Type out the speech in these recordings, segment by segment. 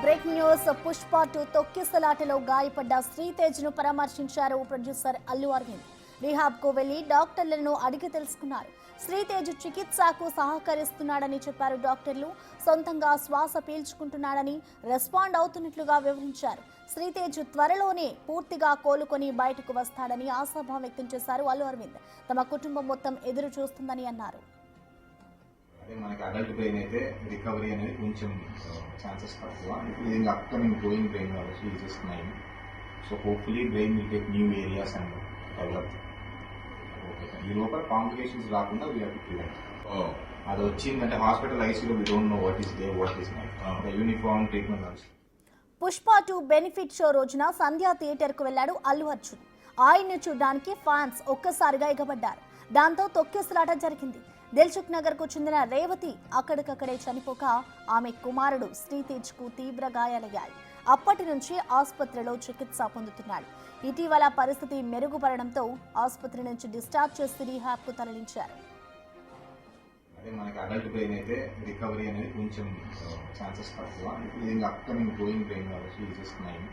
Breaking news Pushpa 2 తొక్కిసలాటలో గాయపడ్డ శ్రీతేజ్ను పరామర్శించారు producer Allu Arvind. రిహాబ్కు వెళ్లి డాక్టర్లను అడిగి తెలుసుకున్నారు. శ్రీతేజ్ చికిత్సకు సహకరిస్తున్నాడని చెప్పారు డాక్టర్లు. సొంతంగా శ్వాస పీల్చుకుంటున్నాడని రెస్పాండ్ అవుతున్నట్లుగా వివరించారు. శ్రీతేజ్ త్వరలోనే పూర్తిగా కోలుకొని బయటకు వస్తాడని ఆశాభావం వ్యక్తం చేశారు అల్లు అరవింద్. తమ కుటుంబం మొత్తం ఎదురు చూస్తుందని అన్నారు. మనకి అడల్ట్ బ్రెయిన్ అయితే రికవరీ అనేది కొంచెం ఛాన్సెస్ తక్కువ. ఇప్పుడు ఇది అప్కమింగ్ గ్రోయింగ్ బ్రెయిన్ కాబట్టి ఇది just 9. So hopefully brain will take new areas and develop. Okay, ఈ లోపల కాంప్లికేషన్స్ రాకుండా వీ హావ్ టు ప్రివెంట్. అది వచ్చిందంటే హాస్పిటల్ ఐసీలో we don't know what is there what is night uniform treatment అవసరం. Pushpa 2 benefit show రోజున సంధ్యా థియేటర్కు వెళ్లాడు అల్లు అర్జున్. ఆయన్ను చూడడానికి ఫ్యాన్స్ ఒక్కసారిగా ఎగబడ్డారు. దాంతో తొక్కిసలాట జరిగింది. దిల్సుఖ్ నగర్ కు చెందిన రేవతి అక్కడికక్కడే చనిపోక ఆమె కుమారుడు శ్రీతేజ్ కు తీవ్ర గాయాలయ్యాయి. అప్పటి నుంచి ఆసుపత్రిలో చికిత్స పొందుతున్నాడు. ఇటీవల పరిస్థితి మెరుగుపడడంతో ఆసుపత్రి నుంచి డిశ్చార్జ్ చేసి రీహాబ్ కు తరలించారు. అదే మనకి అడల్ట్ బ్రెయిన్ అయితే రికవరీ అనేది కొంచెం ఛాన్సెస్ తక్కువ. ఇప్పుడు ఇది అప్కమింగ్ గ్రోయింగ్ బ్రెయిన్ కాబట్టి ఇది just 9.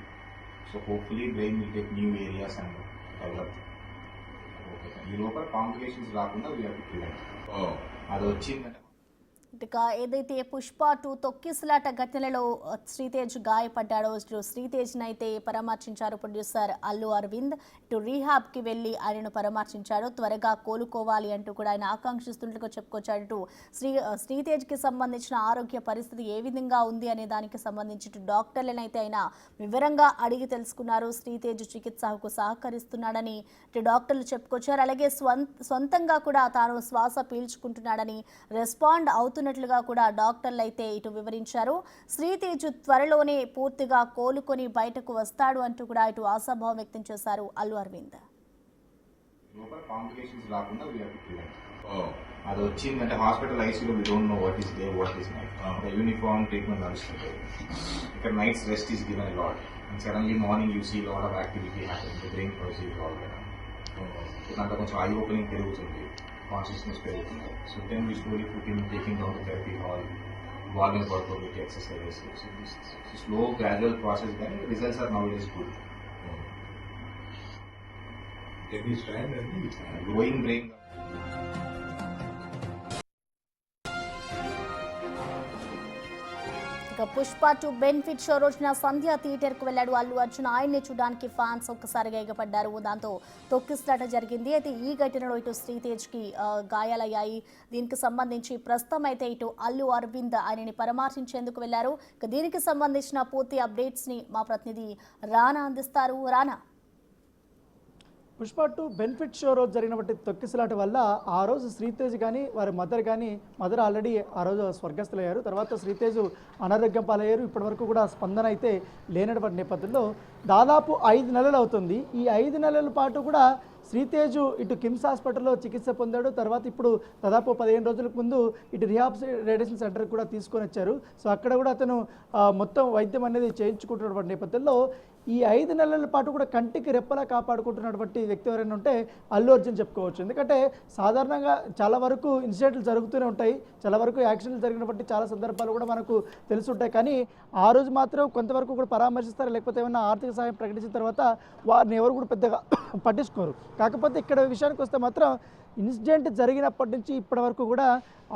So hopefully brain will take new areas and develop. Okay, ఈ లోపల కాంప్లికేషన్స్ రాకుండా వీ హావ్ టు ప్రివెంట్. అది వచ్చిందంటే ఇక ఏదైతే పుష్ప 2 తొక్కిసలాట ఘటనలో శ్రీతేజ్ గాయపడ్డాడో శ్రీతేజ్ అయితే పరామర్శించారు ప్రొడ్యూసర్ అల్లు అరవింద్. ఇటు రీహాబ్ కి వెళ్లి ఆయనను పరామర్శించాడు. త్వరగా కోలుకోవాలి అంటూ కూడా ఆయన ఆకాంక్షిస్తున్నట్టుగా చెప్పుకొచ్చాడు. ఇటు శ్రీతేజ్ కి సంబంధించిన ఆరోగ్య పరిస్థితి ఏ విధంగా ఉంది అనే దానికి సంబంధించి డాక్టర్లను అయితే ఆయన వివరంగా అడిగి తెలుసుకున్నారు. శ్రీతేజ్ చికిత్సకు సహకరిస్తున్నాడని డాక్టర్లు చెప్పుకొచ్చారు. అలాగే సొంతంగా కూడా తాను శ్వాస పీల్చుకుంటున్నాడని రెస్పాండ్ అవుతున్నట్లుగా కూడా డాక్టర్లు అయితే ఇటు వివరించారు. శ్రీతేజ్ త్వరలోనే పూర్తిగా కోలుకొని బయటకు వస్తాడు అంటూ కూడా ఇటు ఆశాభావం వ్యక్తం చేశారు అల్లు అరవింద్. లోపల కాంప్లికేషన్స్ రాకుండా వీ హావ్ టు ప్రివెంట్. అది వచ్చిందంటే హాస్పిటల్ ఐసీలో we don't know what is there what is night uniform treatment నడుస్తుంది. ఇక్కడ nights rest is given a lot and suddenly morning you see lot of activity happen. The brain process all కదా. దాంట్లో కొంచెం eye opening పెరుగుతుంది, consciousness పెరుగుతుంది. So then we slowly put in taking down to therapy hall, volume workout, exercises. Slow gradual process కానీ results are nowadays good. Growing brain. ఇక Pushpa 2 benefit show రోజున సంధ్యా theatre కు వెళ్లాడు అల్లు అర్జున్. ఆయన్ని చూడడానికి ఫ్యాన్స్ ఒక్కసారిగా ఎగపడ్డారు. దాంతో తొక్కిసలాట జరిగింది. అయితే ఈ ఘటనలో ఇటు శ్రీతేజ్ కి గాయాలయ్యాయి. దీనికి సంబంధించి ప్రస్తుతం అయితే ఇటు అల్లు అరవింద్ ఆయనని పరామర్శించేందుకు వెళ్లారు. ఇక దీనికి సంబంధించిన పూర్తి అప్డేట్స్ ని మా ప్రతినిధి రానా అందిస్తారు. రానా, పుష్ప 2 బెనిఫిట్ షో రోజు జరిగినటువంటి తొక్కిసలాట వల్ల ఆ రోజు శ్రీతేజ్ కానీ వారి మదర్ ఆల్రెడీ ఆ రోజు స్వర్గస్థులయ్యారు. తర్వాత శ్రీతేజ్ అనారోగ్యం పాలయ్యారు. ఇప్పటివరకు కూడా స్పందన అయితే లేనటువంటి నేపథ్యంలో దాదాపు 5 నెలలు అవుతుంది. ఈ 5 నెలల పాటు కూడా శ్రీతేజ్ ఇటు కిమ్స్ హాస్పిటల్లో చికిత్స పొందాడు. తర్వాత ఇప్పుడు దాదాపు 15 రోజులకు ముందు ఇటు రిహాబిలిటేషన్ సెంటర్కి కూడా తీసుకొని వచ్చారు. సో అక్కడ కూడా అతను మొత్తం వైద్యం అనేది చేయించుకుంటున్నటువంటి నేపథ్యంలో ఈ 5 నెలల పాటు కూడా కంటికి రెప్పలా కాపాడుకుంటున్నటువంటి వ్యక్తి ఎవరైనా ఉంటే అల్లు అర్జున్ చెప్పుకోవచ్చు. ఎందుకంటే సాధారణంగా చాలా వరకు ఇన్సిడెంట్లు జరుగుతూనే ఉంటాయి, చాలా వరకు యాక్సిడెంట్లు జరిగినటువంటి చాలా సందర్భాలు కూడా మనకు తెలుసుంటాయి. కానీ ఆ రోజు మాత్రం కొంతవరకు కూడా పరామర్శిస్తారు, లేకపోతే ఏమైనా ఆర్థిక సహాయం ప్రకటించిన తర్వాత వారిని ఎవరు కూడా పెద్దగా పట్టించుకోరు. కాకపోతే ఇక్కడ విషయానికి వస్తే మాత్రం ఇన్సిడెంట్ జరిగినప్పటి నుంచి ఇప్పటి వరకు కూడా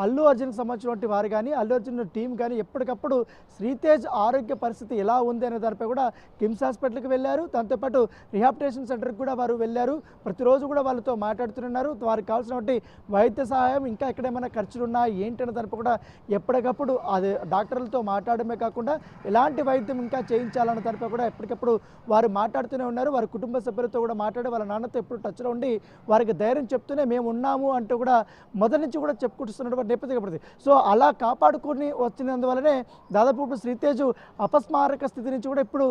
అల్లు అర్జున్కి సంబంధించినటువంటి వారు కానీ అల్లు అర్జున్ టీం కానీ ఎప్పటికప్పుడు శ్రీతేజ్ ఆరోగ్య పరిస్థితి ఎలా ఉంది అనే దానిపై కూడా కిమ్స్ హాస్పిటల్కి వెళ్ళారు. దాంతోపాటు రిహాబిలిటేషన్ సెంటర్కి కూడా వారు వెళ్ళారు. ప్రతిరోజు కూడా వాళ్ళతో మాట్లాడుతున్నారు. వారికి కావాల్సినటువంటి వైద్య సహాయం, ఇంకా ఎక్కడేమైనా ఖర్చులు ఉన్నా ఏంటనే దానిపై కూడా ఎప్పటికప్పుడు అది డాక్టర్లతో మాట్లాడమే కాకుండా ఎలాంటి వైద్యం ఇంకా చేయించాలన్న దానిపై కూడా ఎప్పటికప్పుడు వారు మాట్లాడుతూనే ఉన్నారు. వారి కుటుంబ సభ్యులతో కూడా మాట్లాడి వాళ్ళ నాన్నతో ఎప్పుడు టచ్లో ఉండి వారికి ధైర్యం చెప్తూనే మేము ఉన్నాము అంటూ కూడా మొదటి నుంచి కూడా చెప్పుకుంటున్నటువంటి నేపథ్యం పడుతుంది. సో అలా కాపాడుకొని వచ్చినందువల్లనే దాదాపు ఇప్పుడు శ్రీతేజ్ అపస్మారక స్థితి నుంచి కూడా ఇప్పుడు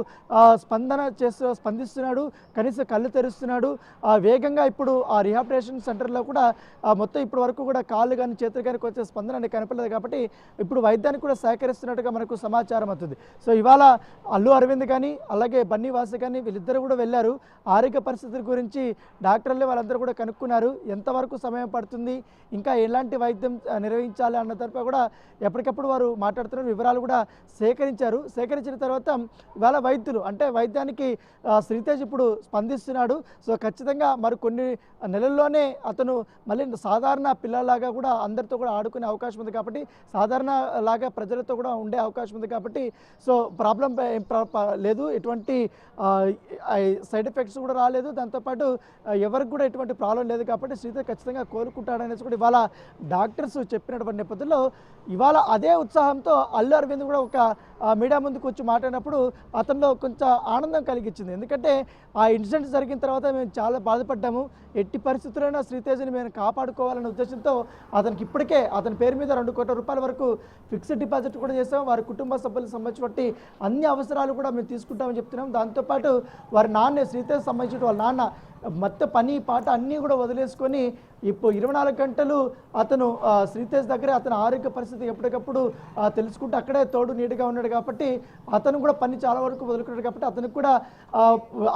స్పందిస్తున్నాడు. కనీసం కళ్ళు తెరుస్తున్నాడు. వేగంగా ఇప్పుడు ఆ రిహాబిలిటేషన్ సెంటర్లో కూడా మొత్తం ఇప్పటి వరకు కూడా కాళ్ళు కానీ చేతులు కానీ కొంచెం స్పందన అనేది కనపడలేదు. కాబట్టి ఇప్పుడు వైద్యానికి కూడా సహకరిస్తున్నట్టుగా మనకు సమాచారం అవుతుంది. సో ఇవాళ అల్లు అరవింద్ కానీ అలాగే బన్నీ వాసు కానీ వీళ్ళిద్దరు కూడా వెళ్ళారు. ఆరోగ్య పరిస్థితుల గురించి డాక్టర్లే వాళ్ళందరూ కూడా కనుక్కున్నారు. ఎంతవరకు ఎంతవరకు సమయం పడుతుంది, ఇంకా ఎలాంటి వైద్యం నిర్వహించాలి అన్న తరపున కూడా ఎప్పటికప్పుడు వారు మాట్లాడుతున్నారు. వివరాలు కూడా సేకరించిన తర్వాత ఇవాళ వైద్యులు అంటే వైద్యానికి శ్రీతేజ్ ఇప్పుడు స్పందిస్తున్నాడు. సో ఖచ్చితంగా మరి కొన్ని నెలల్లోనే అతను మళ్ళీ సాధారణ పిల్లలాగా కూడా అందరితో కూడా ఆడుకునే అవకాశం ఉంది కాబట్టి, సాధారణ లాగా ప్రజలతో కూడా ఉండే అవకాశం ఉంది కాబట్టి సో ప్రాబ్లం లేదు, ఎటువంటి సైడ్ ఎఫెక్ట్స్ కూడా రాలేదు, దాంతోపాటు ఎవరికి కూడా ఎటువంటి ప్రాబ్లం లేదు కాబట్టి శ్రీతేజ్ ఖచ్చితంగా కోలుకుంటాడనేసి కూడా ఇవాళ డాక్టర్స్ చెప్పినటువంటి నేపథ్యంలో ఇవాళ అదే ఉత్సాహంతో అల్లు అరవింద్ కూడా ఒక మీడియా ముందుకు వచ్చి మాట్లాడినప్పుడు అతనిలో కొంచెం ఆనందం కలిగించింది. ఎందుకంటే ఆ ఇన్సిడెంట్ జరిగిన తర్వాత మేము చాలా బాధపడ్డాము, ఎట్టి పరిస్థితుల్లోనూ శ్రీతేజ్ని మేము కాపాడుకోవాలనే ఉద్దేశంతో అతనికి ఇప్పటికే అతని పేరు మీద 2 కోట్ల రూపాయల వరకు ఫిక్స్డ్ డిపాజిట్ కూడా చేసాం. వారి కుటుంబ సభ్యులకు సంబంధించి అన్ని అవసరాలు కూడా మేము తీసుకుంటామని చెప్తున్నాం. దాంతోపాటు వారి నాన్న శ్రీతేజ్ సంబంధించిన వాళ్ళ నాన్న మొత్తం పని పాట అన్నీ కూడా వదిలేసుకొని ఇప్పుడు 24 గంటలు అతను శ్రీతేజ్ దగ్గర అతని ఆరోగ్య పరిస్థితి ఎప్పటికప్పుడు తెలుసుకుంటూ అక్కడే తోడు నీడుగా ఉన్నాడు కాబట్టి అతను కూడా పని చాలా వరకు వదులుకున్నాడు కాబట్టి అతనికి కూడా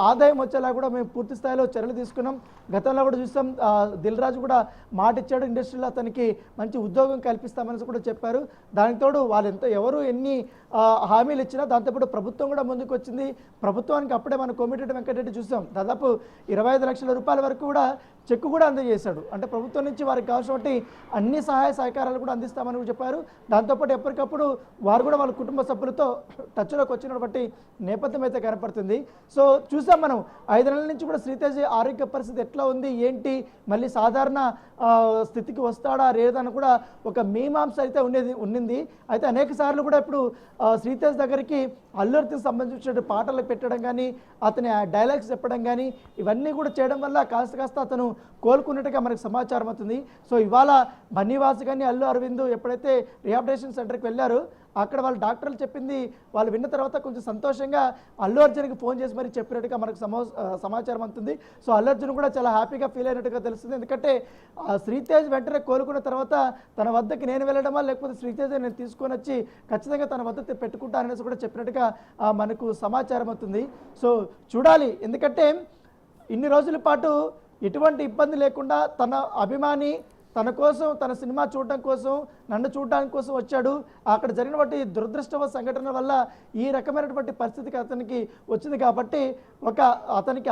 ఆదాయం వచ్చేలా కూడా మేము పూర్తి స్థాయిలో చర్యలు తీసుకున్నాం. గతంలో కూడా చూస్తాం, దిల్ రాజు కూడా మాట ఇచ్చాడు, ఇండస్ట్రీలో అతనికి మంచి ఉద్యోగం కల్పిస్తామని కూడా చెప్పారు. దానికి తోడు వాళ్ళు ఎవరు ఎన్ని హామీలు ఇచ్చినా దాంతోపాటు ప్రభుత్వం కూడా ముందుకు వచ్చింది. ప్రభుత్వానికి అప్పుడే మన కోమిటిరెడ్డి వెంకటరెడ్డి చూసాం, దాదాపు 25 లక్షల రూపాయల వరకు కూడా చెక్కు కూడా అందజేశాడు. అంటే ప్రభుత్వం నుంచి వారికి కావాల్సినటువంటి అన్ని సహాయ సహకారాలు కూడా అందిస్తామని కూడా చెప్పారు. దాంతోపాటు ఎప్పటికప్పుడు వారు కూడా వాళ్ళ కుటుంబ సభ్యులతో టచ్లోకి వచ్చినటువంటి నేపథ్యం అయితే కనపడుతుంది. సో చూసాం మనం 5 నెలల నుంచి కూడా శ్రీతేజ్ ఆరోగ్య పరిస్థితి ఎట్లా ఉంది ఏంటి, మళ్ళీ సాధారణ స్థితికి వస్తాడా లేదని కూడా ఒక మీమాంస అయితే ఉండింది. అయితే అనేక సార్లు కూడా ఇప్పుడు శ్రీతేజ్ దగ్గరికి అల్లు అర్జున్కి సంబంధించిన పాటలు పెట్టడం కానీ అతని డైలాగ్స్ చెప్పడం కానీ ఇవన్నీ కూడా చేయడం వల్ల కాస్త అతను కోలుకున్నట్టుగా మనకు సమాచారం అవుతుంది. సో ఇవాళ బన్నీవాస్ కానీ అల్లు అరవింద్ ఎప్పుడైతే రిహాబిలిటేషన్ సెంటర్కి వెళ్ళారో అక్కడ వాళ్ళ డాక్టర్లు చెప్పింది వాళ్ళు విన్న తర్వాత కొంచెం సంతోషంగా అల్లు అర్జున్కి ఫోన్ చేసి మరి చెప్పినట్టుగా మనకు సమాచారం అవుతుంది. సో అల్లు అర్జున్ కూడా చాలా హ్యాపీగా ఫీల్ అయినట్టుగా తెలుస్తుంది. ఎందుకంటే శ్రీతేజ్ వెంటనే కోలుకున్న తర్వాత తన వద్దకి నేను వెళ్ళడమా లేకపోతే శ్రీతేజ్ నేను తీసుకొని వచ్చి ఖచ్చితంగా తన వద్ద పెట్టుకుంటాననేసి కూడా చెప్పినట్టుగా మనకు సమాచారం అవుతుంది. సో చూడాలి, ఎందుకంటే ఇన్ని రోజుల పాటు ఎటువంటి ఇబ్బంది లేకుండా తన అభిమాని తన కోసం తన సినిమా చూడడం కోసం నన్ను చూడడానికి కోసం వచ్చాడు. అక్కడ జరిగినటువంటి దురదృష్టవ సంఘటన వల్ల ఈ రకమైనటువంటి పరిస్థితికి అతనికి వచ్చింది కాబట్టి అతనికి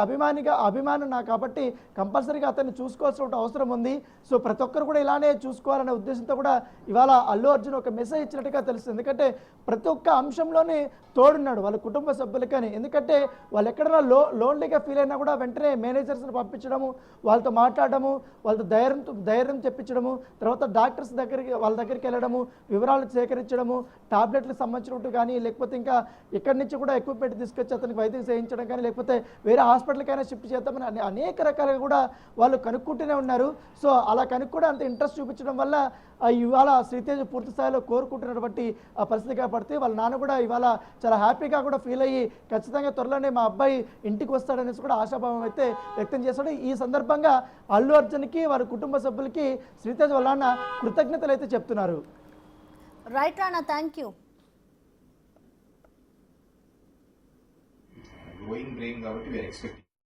అభిమానం నా కాబట్టి కంపల్సరీగా అతన్ని చూసుకోవాల్సిన అవసరం ఉంది. సో ప్రతి ఒక్కరు కూడా ఇలానే చూసుకోవాలనే ఉద్దేశంతో కూడా ఇవాళ అల్లు అర్జున్ ఒక మెసేజ్ ఇచ్చినట్టుగా తెలుస్తుంది. ఎందుకంటే ప్రతి ఒక్క అంశంలోనే తోడున్నాడు వాళ్ళ కుటుంబ సభ్యులకని. ఎందుకంటే వాళ్ళు ఎక్కడైనా లోన్లీగా ఫీల్ అయినా కూడా వెంటనే మేనేజర్స్ని పంపించడము, వాళ్ళతో మాట్లాడము, వాళ్ళతో ధైర్యం చెప్పించడము, తర్వాత డాక్టర్స్ వాళ్ళ దగ్గరికి వెళ్ళడము, వివరాలు సేకరించడము, టాబ్లెట్లకు సంబంధించినట్టు కానీ లేకపోతే ఇంకా ఇక్కడి నుంచి కూడా ఎక్విప్మెంట్ తీసుకొచ్చి అతనికి వైద్యం చేయించడం కానీ లేకపోతే వేరే హాస్పిటల్కైనా షిఫ్ట్ చేద్దామని అనేక రకాలుగా కూడా వాళ్ళు కనుక్కుంటూనే ఉన్నారు. సో అలా కనుక్కుంటే అంత ఇంట్రెస్ట్ చూపించడం వల్ల ఇవాళ శ్రీతేజ్ పూర్తి స్థాయిలో కోరుకుంటున్నటువంటి పరిస్థితి కాబట్టి వాళ్ళ నాన్న కూడా ఇవాళ చాలా హ్యాపీగా కూడా ఫీల్ అయ్యి ఖచ్చితంగా త్వరలోనే మా అబ్బాయి ఇంటికి వస్తాడనేసి కూడా ఆశాభావం అయితే వ్యక్తం చేశాడు. ఈ సందర్భంగా అల్లు అర్జున్కి వారి కుటుంబ సభ్యులకి శ్రీతేజ్ వాళ్ళ నాన్న కృతజ్ఞతలు అయితే చెప్తున్నారు. Right Rana, thank you. Growing brain కాబట్టి వీఆర్ ఎక్స్పెక్టింగ్